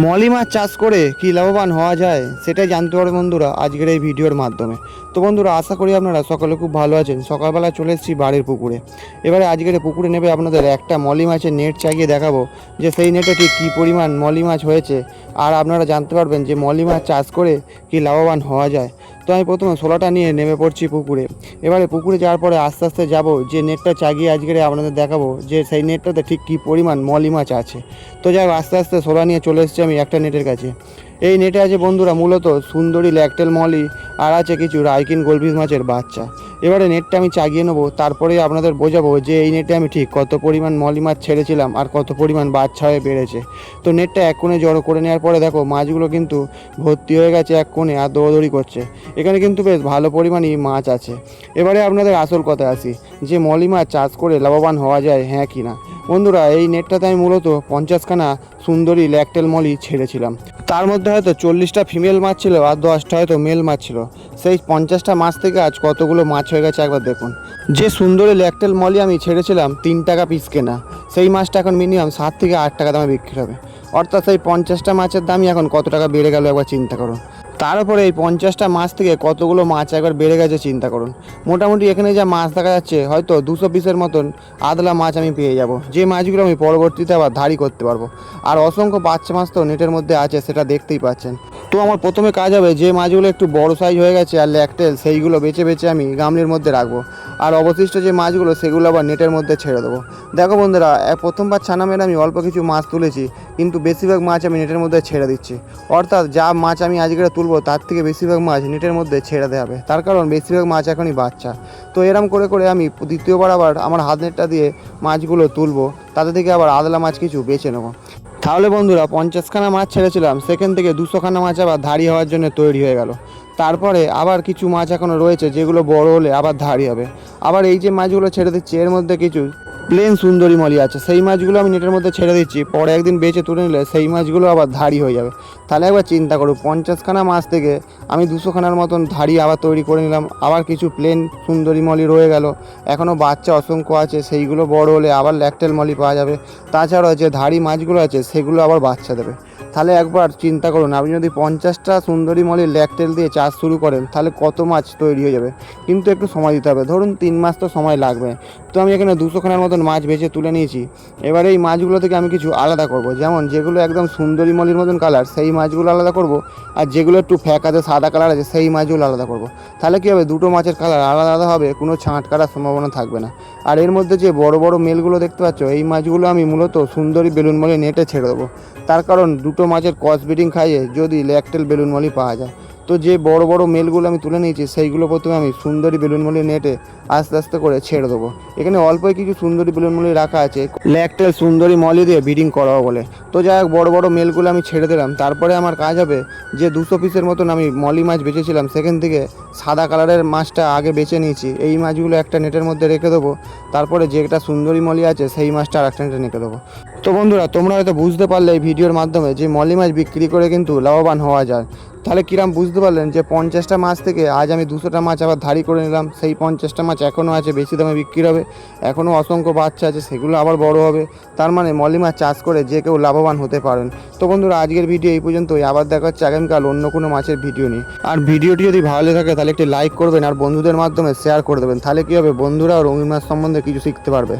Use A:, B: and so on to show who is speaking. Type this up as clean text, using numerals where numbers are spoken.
A: মলি মাছ চাষ করে কি লাভবান হওয়া যায় সেটাই জানতে পারবে বন্ধুরা আজকের এই ভিডিওর মাধ্যমে। তো বন্ধুরা, আশা করি আপনারা সকলে খুব ভালো আছেন। সকালবেলা চলে এসেছি বাড়ির পুকুরে। এবারে আজকের পুকুরে নেবে আপনাদের একটা মলি মাছের নেট চাগিয়ে দেখাবো যে সেই নেটে ঠিক কী পরিমাণ মলি মাছ হয়েছে, আর আপনারা জানতে পারবেন যে মলি মাছ চাষ করে কি লাভবান হওয়া যায়। তো আমি প্রথমে ছোলাটা নিয়ে নেমে পড়ছি পুকুরে। এবারে পুকুরে যাওয়ার পরে আস্তে আস্তে যাব, যে নেটটা চাগিয়ে আজকের আপনাদের দেখাবো যে সেই নেটটাতে ঠিক কী পরিমাণ মলি মাছ আছে। তো যাই হোক, আস্তে আস্তে ছোলা নিয়ে চলে এসেছি আমি একটা নেটের কাছে। এই নেটে আছে বন্ধুরা মূলত সুন্দরী ল্যাকটেল মলি, আর আছে কিছু রাইকিন গোলফিশ মাছের বাচ্চা। এবারে নেটটা আমি চাগিয়ে নেবো, তারপরে আপনাদের বোঝাবো যে এই নেটে আমি ঠিক কত পরিমাণ মলি মাছ ছেড়েছিলাম আর কত পরিমাণ বাচ্চা হয়ে বেড়েছে। তো নেটটা এক কোণে জড়ো করে নেওয়ার পরে দেখো মাছগুলো কিন্তু ভর্তি হয়ে গেছে এক কোণে আর দৌড়াদৌড়ি করছে। এখানে কিন্তু বেশ ভালো পরিমাণই মাছ আছে। এবারে আপনাদের আসল কথা আসি, যে মলি মাছ চাষ করে লাভবান হওয়া যায় হ্যাঁ কি না। বন্ধুরা, এই নেটটাতে আমি মূলত 50খানা সুন্দরী ল্যাকটেল মলি ছেড়েছিলাম। তার মধ্যে হয়তো 40টা ফিমেল মাছ ছিল আর 10টা হয়তো মেল মাছ ছিল। সেই 50টা মাছ থেকে আজ কতগুলো মাছ হয়ে গেছে একবার দেখুন। যে সুন্দরী ল্যাকটেল মলি আমি ছেড়েছিলাম 3 টাকা পিস কেনা, সেই মাছটা এখন মিনিমাম 7 থেকে 8 টাকা দামে বিক্রি হবে। অর্থাৎ সেই 50টা মাছের দামই এখন কত টাকা বেড়ে গেল একবার চিন্তা করুন। তার উপরে এই 50টা মাছ থেকে কতগুলো মাছ একবার বেড়ে গেছে চিন্তা করুন। মোটামুটি এখানে যা মাছ দেখা যাচ্ছে হয়তো 200 পিসের মতন আদলা মাছ আমি পেয়ে যাব, যে মাছগুলো আমি পরবর্তীতে আবার ধাড়ি করতে পারবো। আর অসংখ্য বাচ্চা মাছ তো নেটের মধ্যে আছে, সেটা দেখতেই পাচ্ছেন। তো আমার প্রথমে কাজ হবে যে মাছগুলো একটু বড় সাইজ হয়ে গেছে আর ল্যাকটেল, সেইগুলো বেছে বেছে আমি গামলির মধ্যে রাখবো। আর অবশিষ্ট যে মাছগুলো সেগুলো আবার নেটের মধ্যে ছেড়ে দেবো। দেখো বন্ধুরা, প্রথমবার ছানা মেরে আমি অল্প কিছু মাছ তুলেছি, কিন্তু বেশিরভাগ মাছ আমি নেটের মধ্যে ছেড়ে দিচ্ছি। অর্থাৎ যা মাছ আমি আজকে তুলবো তার থেকে বেশিরভাগ মাছ নেটের মধ্যে ছেড়ে দেওয়া হবে, তার কারণ বেশিরভাগ মাছ এখনই বাচ্চা। তো এরম করে করে আমি দ্বিতীয়বার আবার আমার হাত নেটটা দিয়ে মাছগুলো তুলবো, তাদের থেকে আবার আদলা মাছ কিছু বেছে নেবো। তাহলে বন্ধুরা, 50খানা মাছ ছেড়েছিলাম, সেখান থেকে 200খানা মাছ আবার ধাড়ি হওয়ার জন্য তৈরি হয়ে গেল। তারপরে আবার কিছু মাছ এখনও রয়েছে যেগুলো বড় হলে আবার ধাড়ি হবে। আবার এই যে মাছগুলো ছেড়ে দিচ্ছি এর মধ্যে কিছু প্লেন সুন্দরী মলি আছে, সেই মাছগুলো আমি নেটের মধ্যে ছেড়ে দিচ্ছি। পরে একদিন বেঁচে তুলে নিলে সেই মাছগুলো আবার ধাড়ি হয়ে যাবে। তাহলে একবার চিন্তা করো, 50খানা মাছ থেকে আমি 200খানার মতন ধাড়ি আবার তৈরি করে নিলাম। আবার কিছু প্লেন সুন্দরী মলি রয়ে গেল, এখনও বাচ্চা অসংখ্য আছে, সেইগুলো বড় হলে আবার ল্যাকটেল মলি পাওয়া যাবে। তাছাড়াও যে ধাড়ি মাছগুলো আছে সেগুলো আবার বাচ্চা দেবে। তাহলে একবার চিন্তা করুন, আপনি যদি 50টা সুন্দরী মলির ল্যাকটেল দিয়ে চাষ শুরু করেন তাহলে কত মাছ তৈরি হয়ে যাবে। কিন্তু একটু সময় দিতে হবে, ধরুন 3 মাস তো সময় লাগবে। তো আমি এখানে 200খানার মতন মাছ বেছে তুলে নিয়েছি। এবার এই মাছগুলো থেকে আমি কিছু আলাদা করব, যেমন যেগুলো একদম সুন্দরী মলির মতন কালার সেই মাছগুলো আলাদা করব, আর যেগুলো একটু ফ্যাকাতে সাদা কালার আছে সেই মাছগুলো আলাদা করব। তাহলে কী হবে, দুটো মাছের কালার আলাদা আলাদা হবে, কোনো ছাঁট কাটার সম্ভাবনা থাকবে না। আর এর মধ্যে যে বড় বড় মেলগুলো দেখতে পাচ্ছ, এই মাছগুলো আমি মূলত সুন্দরী বেলুন মলি নেটে ছেড়ে দেবো। তার কারণ দুটো মাছের ক্রস ব্রিডিং খাইয়ে যদি ল্যাকটেল বেলুন মলি পাওয়া যায়। তো যে বড় বড় মেলগুলো আমি তুলে নিয়েছি সেইগুলো প্রথমে আমি সুন্দরী বেলুন মলি নেটে আস্তে আস্তে করে ছেড়ে দেবো। এখানে অল্পই কিছু সুন্দরী বেলুন মলি রাখা আছে ল্যাকটেল সুন্দরী মলি দিয়ে ব্রিডিং করাবো বলে। তো যাই হোক, বড় বড় মেলগুলো আমি ছেড়ে দিলাম। তারপরে আমার কাজ হবে যে 200 পিসের মতন আমি মলি মাছ বেচেছিলাম, সেখান থেকে সাদা কালারের মাছটা আগে বেছে নিয়েছি, এই মাছগুলো একটা নেটের মধ্যে রেখে দেবো। তারপরে যেটা সুন্দরী মলি আছে সেই মাছটা আর একটা নেটে রেখে দেবো। তো বন্ধুরা, তোমরা হয়তো বুঝতে পারলে এই ভিডিওর মাধ্যমে যে মলি মাছ বিক্রি করে কিন্তু লাভবান হওয়া যায়। তাহলে কিরাম বুঝতে পারলেন যে 50টা মাছ থেকে আজ আমি 200টা মাছ আবার ধাড়ি করে নিলাম। সেই 50টা মাছ এখনও আছে, বেশি দামে বিক্রি হবে। এখনও অসংখ্য বাচ্চা আছে, সেগুলো আবার বড় হবে। তার মানে মলি মাছ চাষ করে যে কেউ লাভবান হতে পারেন। তো বন্ধুরা, আজকের ভিডিও এই পর্যন্তই। আবার দেখা হচ্ছে আগামীকাল অন্য কোনো মাছের ভিডিও নিয়ে। আর ভিডিওটি যদি ভালো লেগে থাকে তাহলে একটি লাইক করবেন আর বন্ধুদের মাধ্যমে শেয়ার করে দেবেন। তাহলে কী হবে, বন্ধুরাও রঙিন মাছ সম্বন্ধে কিছু শিখতে পারবে।